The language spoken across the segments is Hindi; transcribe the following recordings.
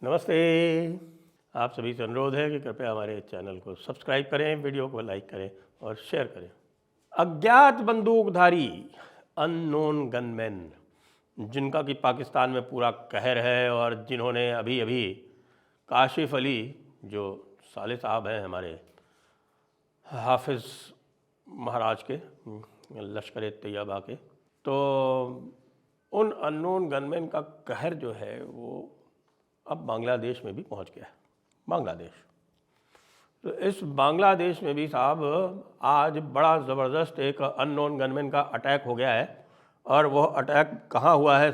नमस्ते। आप सभी से अनुरोध है कि कृपया हमारे चैनल को सब्सक्राइब करें, वीडियो को लाइक करें और शेयर करें। अज्ञात बंदूकधारी अननोन गनमैन, जिनका कि पाकिस्तान में पूरा कहर है और जिन्होंने अभी अभी काशिफ अली, जो साले साहब हैं हमारे हाफिज़ महाराज के, लश्कर तैयबा के, तो उन अननोन गनमैन का कहर जो है वो अब बांग्लादेश में भी पहुंच गया है। बांग्लादेश, तो इस बांग्लादेश में भी साहब आज बड़ा ज़बरदस्त एक अननोन गनमैन का अटैक हो गया है। और वो अटैक कहाँ हुआ है?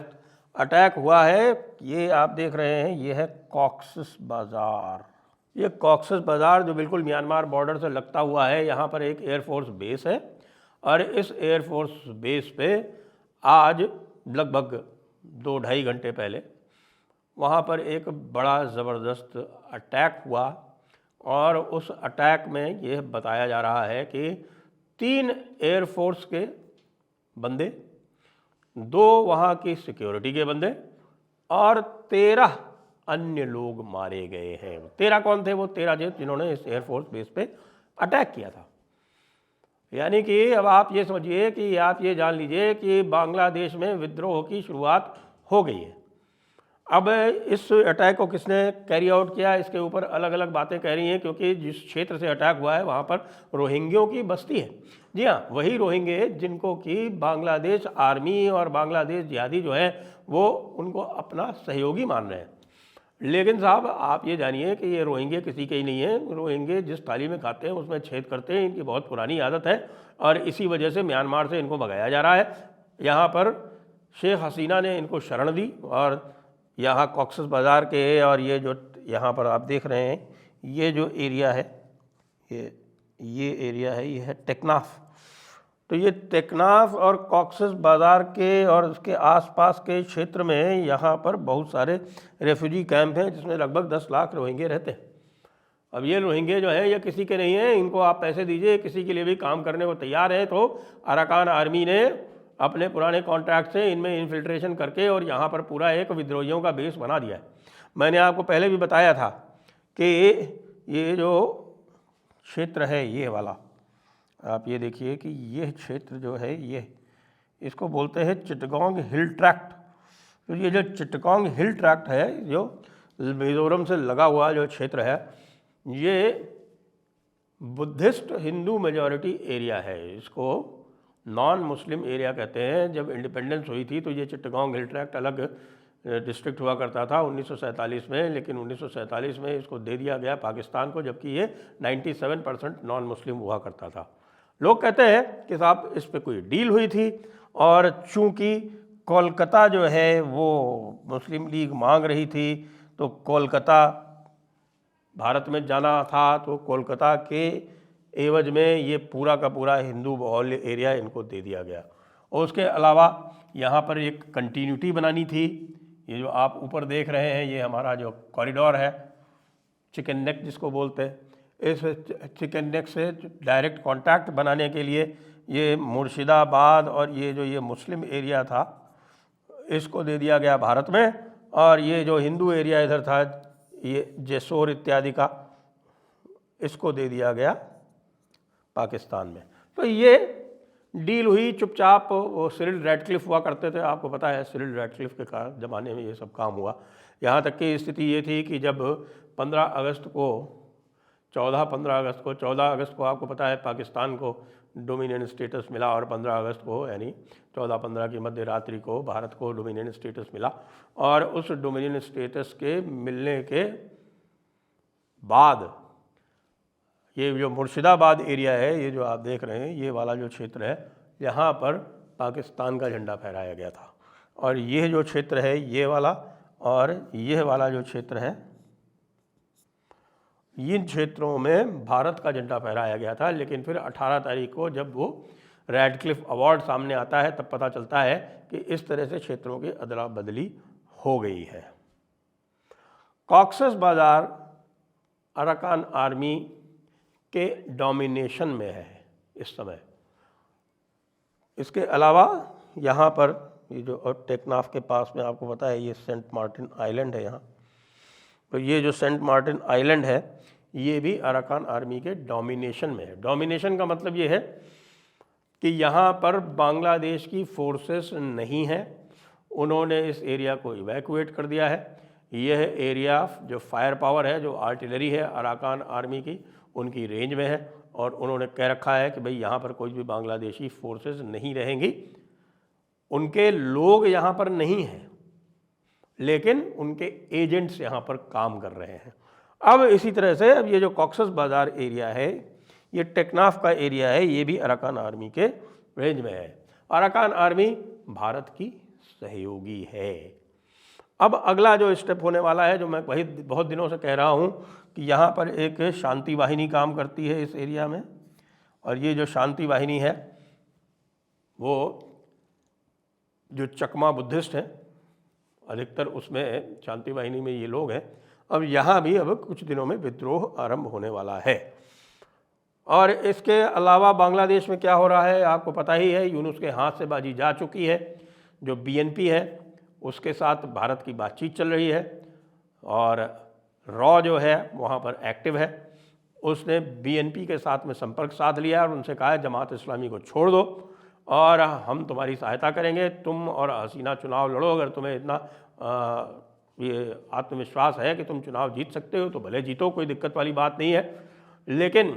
अटैक हुआ है, ये आप देख रहे हैं, ये है कॉक्सस बाज़ार। ये कॉक्सस बाज़ार जो बिल्कुल म्यांमार बॉर्डर से लगता हुआ है, यहाँ पर एक एयरफोर्स बेस है और इस एयरफोर्स बेस पे आज लगभग 2-2.5 घंटे पहले वहाँ पर एक बड़ा ज़बरदस्त अटैक हुआ। और उस अटैक में यह बताया जा रहा है कि 3 एयरफोर्स के बंदे, 2 वहाँ की सिक्योरिटी के बंदे और 13 अन्य लोग मारे गए हैं। 13 कौन थे? वो 13 जिन्होंने इस एयरफोर्स बेस पे अटैक किया था। यानी कि अब आप ये समझिए कि आप ये जान लीजिए कि बांग्लादेश में विद्रोह की शुरुआत हो गई है। अब इस अटैक को किसने कैरी आउट किया, इसके ऊपर अलग अलग बातें कह रही हैं, क्योंकि जिस क्षेत्र से अटैक हुआ है वहाँ पर रोहिंग्यों की बस्ती है। जी हाँ, वही रोहिंग्ये जिनको कि बांग्लादेश आर्मी और बांग्लादेश जिहादी जो है वो उनको अपना सहयोगी मान रहे हैं। लेकिन साहब आप ये जानिए कि ये रोहिंग्ये किसी के ही नहीं है। रोहिंग्ये जिस थाली में खाते हैं उसमें छेद करते हैं, इनकी बहुत पुरानी आदत है और इसी वजह से म्यांमार से इनको भगाया जा रहा है। यहाँ पर शेख हसीना ने इनको शरण दी और यहाँ कॉक्सस बाज़ार के, और ये जो यहाँ पर आप देख रहे हैं, ये जो एरिया है, ये एरिया है, ये है टेकनाफ। तो ये टेकनाफ और कॉक्सस बाज़ार के और उसके आसपास के क्षेत्र में यहाँ पर बहुत सारे रेफ्यूजी कैंप हैं जिसमें लगभग 10 लाख रोहिंग्ये रहते हैं। अब ये रोहिंग्ये जो हैं ये किसी के नहीं हैं, इनको आप पैसे दीजिए, किसी के लिए भी काम करने को तैयार है। तो अराकान आर्मी ने अपने पुराने कॉन्ट्रैक्ट से इनमें इन्फिल्ट्रेशन करके और यहाँ पर पूरा एक विद्रोहियों का बेस बना दिया है। मैंने आपको पहले भी बताया था कि ये जो क्षेत्र है ये वाला, आप ये देखिए कि ये क्षेत्र जो है ये, इसको बोलते हैं चिटगोंग हिल ट्रैक्ट। तो ये जो चिटगोंग हिल ट्रैक्ट है, जो मिज़ोरम से लगा हुआ जो क्षेत्र है, ये बुद्धिस्ट हिंदू मेजॉरिटी एरिया है। इसको नॉन मुस्लिम एरिया कहते हैं। जब इंडिपेंडेंस हुई थी तो ये चिट्टगांव हिल ट्रैक्ट अलग डिस्ट्रिक्ट हुआ करता था 1947 में, लेकिन 1947 में इसको दे दिया गया पाकिस्तान को, जबकि ये 97% नॉन मुस्लिम हुआ करता था। लोग कहते हैं कि साहब इस पर कोई डील हुई थी और चूँकि कोलकाता जो है वो मुस्लिम लीग मांग रही थी, तो कोलकाता भारत में जाना था, तो कोलकाता के एवज में ये पूरा का पूरा हिंदू बहुल्य एरिया इनको दे दिया गया। और उसके अलावा यहाँ पर एक कंटिन्यूटी बनानी थी। ये जो आप ऊपर देख रहे हैं ये हमारा जो कॉरिडोर है, चिकन नेक जिसको बोलते हैं, इस चिकन नेक से डायरेक्ट कांटेक्ट बनाने के लिए ये मुर्शिदाबाद और ये जो ये मुस्लिम एरिया था इसको दे दिया गया भारत में, और ये जो हिंदू एरिया इधर था, ये जेसोर इत्यादि का, इसको दे दिया गया पाकिस्तान में। तो ये डील हुई चुपचाप। वो सिरिल रैडक्लिफ हुआ करते थे, आपको पता है सिरिल रैडक्लिफ के ज़माने में ये सब काम हुआ। यहाँ तक की स्थिति ये थी कि जब 15 अगस्त को 14 अगस्त को आपको पता है पाकिस्तान को डोमिनियन स्टेटस मिला, और 15 अगस्त को यानी 14-15 की मध्य रात्रि को भारत को डोमिनियन स्टेटस मिला। और उस डोमिनियन स्टेटस के मिलने के बाद ये जो मुर्शिदाबाद एरिया है, ये जो आप देख रहे हैं, ये वाला जो क्षेत्र है, यहाँ पर पाकिस्तान का झंडा फहराया गया था। और ये जो क्षेत्र है ये वाला और ये वाला जो क्षेत्र है, इन क्षेत्रों में भारत का झंडा फहराया गया था। लेकिन फिर 18 तारीख को जब वो रैडक्लिफ अवार्ड सामने आता है तब पता चलता है कि इस तरह से क्षेत्रों की अदला बदली हो गई है। कॉक्सस बाज़ार अराकान आर्मी के डोमिनेशन में है इस समय। इसके अलावा यहाँ पर ये जो टेकनाफ के पास में आपको पता है ये सेंट मार्टिन आइलैंड है यहाँ, तो ये जो सेंट मार्टिन आइलैंड है ये भी अराकान आर्मी के डोमिनेशन में है। डोमिनेशन का मतलब ये है कि यहाँ पर बांग्लादेश की फोर्सेस नहीं हैं, उन्होंने इस एरिया को इवैक्यूएट कर दिया है। यह एरिया जो फायर पावर है, जो आर्टिलरी है अराकान आर्मी की, उनकी रेंज में है और उन्होंने कह रखा है कि भाई यहाँ पर कोई भी बांग्लादेशी फोर्सेस नहीं रहेंगी। उनके लोग यहाँ पर नहीं हैं लेकिन उनके एजेंट्स यहाँ पर काम कर रहे हैं। अब इसी तरह से अब ये जो कॉक्सस बाज़ार एरिया है, ये टेकनाफ का एरिया है, ये भी अराकान आर्मी के रेंज में है। अराकान आर्मी भारत की सहयोगी है। अब अगला जो स्टेप होने वाला है, जो मैं वही बहुत दिनों से कह रहा हूँ कि यहाँ पर एक शांति वाहिनी काम करती है इस एरिया में, और ये जो शांति वाहिनी है वो जो चकमा बुद्धिस्ट हैं अधिकतर, उसमें शांति वाहिनी में ये लोग हैं। अब यहाँ भी अब कुछ दिनों में विद्रोह आरंभ होने वाला है। और इसके अलावा बांग्लादेश में क्या हो रहा है आपको पता ही है, यूनुस के हाथ से बाजी जा चुकी है। जो बीएनपी है उसके साथ भारत की बातचीत चल रही है और रॉ जो है वहाँ पर एक्टिव है। उसने बीएनपी के साथ में संपर्क साध लिया और उनसे कहा है जमात इस्लामी को छोड़ दो और हम तुम्हारी सहायता करेंगे, तुम और हसीना चुनाव लड़ो। अगर तुम्हें इतना ये आत्मविश्वास है कि तुम चुनाव जीत सकते हो तो भले जीतो, कोई दिक्कत वाली बात नहीं है। लेकिन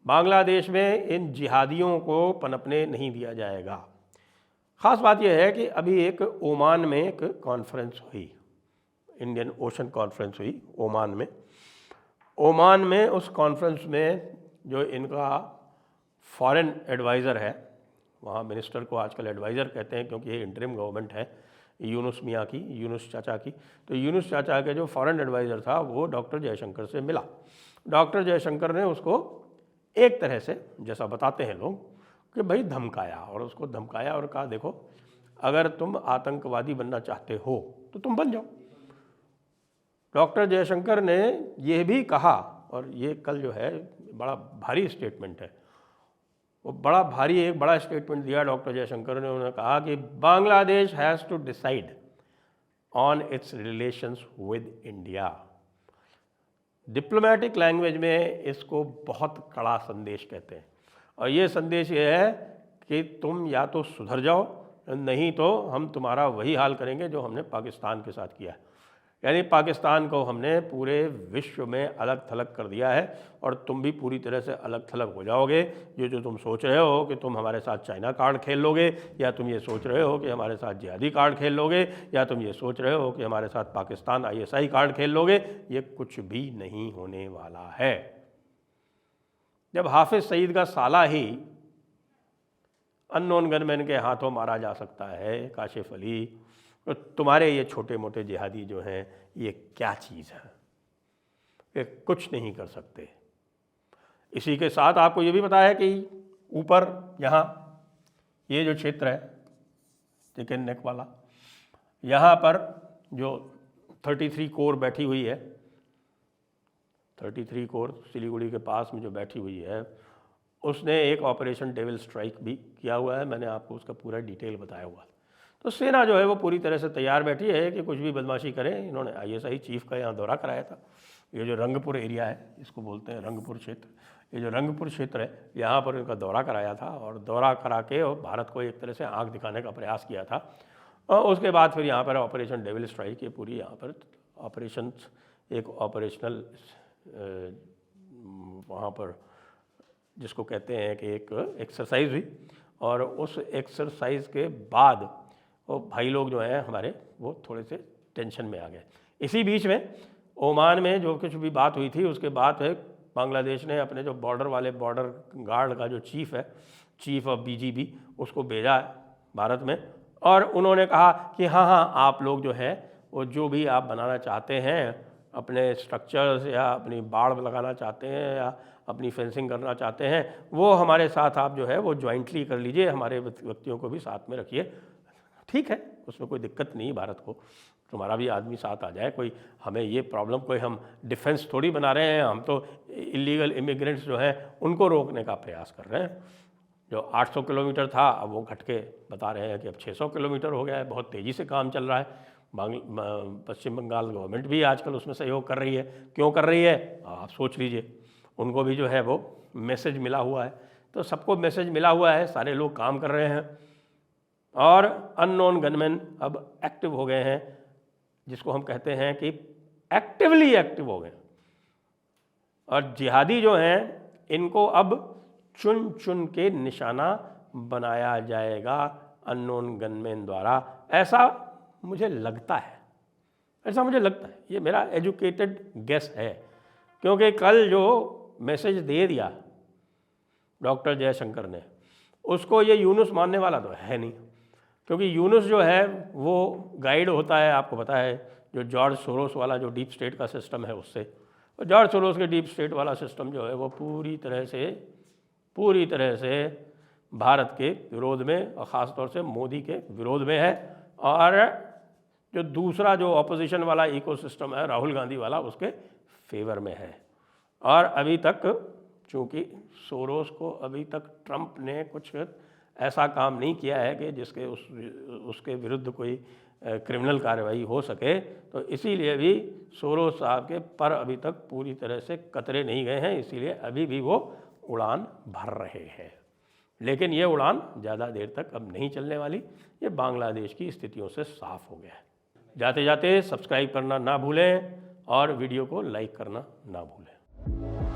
बांग्लादेश में इन जिहादियों को पनपने नहीं दिया जाएगा। ख़ास बात यह है कि अभी एक ओमान में एक कॉन्फ्रेंस हुई, इंडियन ओशन कॉन्फ्रेंस हुई ओमान में। ओमान में उस कॉन्फ्रेंस में जो इनका फॉरेन एडवाइज़र है, वहाँ मिनिस्टर को आजकल एडवाइज़र कहते हैं क्योंकि ये इंटरिम गवर्नमेंट है यूनुस मियाँ की, यूनुस चाचा की। तो यूनुस चाचा के जो फॉरेन एडवाइज़र था वो डॉक्टर जयशंकर से मिला। डॉक्टर जयशंकर ने उसको एक तरह से, जैसा बताते हैं लोग, कि भाई धमकाया, और उसको धमकाया और कहा देखो अगर तुम आतंकवादी बनना चाहते हो तो तुम बन जाओ। डॉक्टर जयशंकर ने यह भी कहा, और ये कल जो है बड़ा भारी स्टेटमेंट है, वो बड़ा भारी एक बड़ा स्टेटमेंट दिया डॉक्टर जयशंकर ने। उन्होंने कहा कि Bangladesh has to decide on its relations with India. Diplomatic language में इसको बहुत कड़ा संदेश कहते हैं, और ये संदेश ये है कि तुम या तो सुधर जाओ, नहीं तो हम तुम्हारा वही हाल करेंगे जो हमने पाकिस्तान के साथ किया है। यानी पाकिस्तान को हमने पूरे विश्व में अलग थलग कर दिया है और तुम भी पूरी तरह से अलग थलग हो जाओगे। ये जो तुम सोच रहे हो कि तुम हमारे साथ चाइना कार्ड खेल लोगे, या तुम ये सोच रहे हो कि हमारे साथ जिहादी कार्ड खेल लोगे, या तुम ये सोच रहे हो कि हमारे साथ पाकिस्तान ISI कार्ड खेल लोगे, ये कुछ भी नहीं होने वाला है। जब हाफिज सईद का साला ही अननोन गनमैन के हाथों मारा जा सकता है, काशिफ अली, तो तुम्हारे ये छोटे मोटे जिहादी जो हैं ये क्या चीज़ है, ये कुछ नहीं कर सकते। इसी के साथ आपको ये भी पता है कि ऊपर यहाँ ये जो क्षेत्र है चिकन नेक वाला, यहाँ पर जो 33 कोर बैठी हुई है, 33 कोर सिलीगुड़ी के पास में जो बैठी हुई है, उसने एक ऑपरेशन डेविल स्ट्राइक भी किया हुआ है। मैंने आपको उसका पूरा डिटेल बताया हुआ है। तो सेना जो है वो पूरी तरह से तैयार बैठी है कि कुछ भी बदमाशी करें। इन्होंने ISI चीफ का यहाँ दौरा कराया था। ये जो रंगपुर एरिया है, इसको बोलते हैं रंगपुर क्षेत्र, ये जो रंगपुर क्षेत्र है यहाँ पर इनका दौरा कराया था, और दौरा करा के और भारत को एक तरह से आंख दिखाने का प्रयास किया था। और उसके बाद फिर यहाँ पर ऑपरेशन डेविल स्ट्राइक, ये पूरी यहाँ पर ऑपरेशन, एक ऑपरेशनल वहाँ पर जिसको कहते हैं कि एक एक्सरसाइज हुई, और उस एक्सरसाइज के बाद वो भाई लोग जो हैं हमारे वो थोड़े से टेंशन में आ गए। इसी बीच में ओमान में जो कुछ भी बात हुई थी उसके बाद बांग्लादेश ने अपने जो बॉर्डर वाले बॉर्डर गार्ड का जो चीफ है, चीफ ऑफ BGB, उसको भेजा है भारत में, और उन्होंने कहा कि हाँ आप लोग जो है वो जो भी आप बनाना चाहते हैं अपने स्ट्रक्चर्स, या अपनी बाड़ लगाना चाहते हैं, या अपनी फेंसिंग करना चाहते हैं, वो हमारे साथ आप जो है वो ज्वाइंटली कर लीजिए, हमारे व्यक्तियों को भी साथ में रखिए। ठीक है, उसमें कोई दिक्कत नहीं, भारत को तुम्हारा भी आदमी साथ आ जाए, कोई हमें ये प्रॉब्लम, कोई हम डिफेंस थोड़ी बना रहे हैं, हम तो इलीगल इमिग्रेंट्स जो हैं उनको रोकने का प्रयास कर रहे हैं। जो 800 किलोमीटर था अब वो घट के बता रहे हैं कि अब 600 किलोमीटर हो गया है, बहुत तेज़ी से काम चल रहा है। पश्चिम बंगाल गवर्नमेंट भी आजकल उसमें सहयोग कर रही है। क्यों कर रही है आप सोच लीजिए, उनको भी जो है वो मैसेज मिला हुआ है, तो सबको मैसेज मिला हुआ है, सारे लोग काम कर रहे हैं और अननोन गनमैन अब एक्टिव हो गए हैं, जिसको हम कहते हैं कि एक्टिवली एक्टिव हो गए। और जिहादी जो हैं इनको अब चुन चुन के निशाना बनाया जाएगा अननोन गनमैन द्वारा, ऐसा मुझे लगता है, ऐसा मुझे लगता है। ये मेरा एजुकेटेड गेस है, क्योंकि कल जो मैसेज दे दिया डॉक्टर जयशंकर ने, उसको ये यूनुस मानने वाला तो है नहीं, क्योंकि यूनुस जो है वो गाइड होता है, आपको पता है, जो जॉर्ज सोरोस वाला जो डीप स्टेट का सिस्टम है उससे। और जॉर्ज सोरोस के डीप स्टेट वाला सिस्टम जो है वो पूरी तरह से भारत के विरोध में और ख़ास तौर से मोदी के विरोध में है। और जो दूसरा जो ऑपोजिशन वाला इकोसिस्टम है राहुल गांधी वाला, उसके फेवर में है। और अभी तक चूँकि सोरोस को अभी तक ट्रंप ने कुछ ऐसा काम नहीं किया है कि जिसके उसके विरुद्ध कोई क्रिमिनल कार्रवाई हो सके, तो इसीलिए भी सोरोस साहब के पर अभी तक पूरी तरह से कतरे नहीं गए हैं, इसीलिए अभी भी वो उड़ान भर रहे हैं। लेकिन ये उड़ान ज़्यादा देर तक अब नहीं चलने वाली, ये बांग्लादेश की स्थितियों से साफ हो गया है। जाते जाते सब्सक्राइब करना ना भूलें और वीडियो को लाइक करना ना भूलें।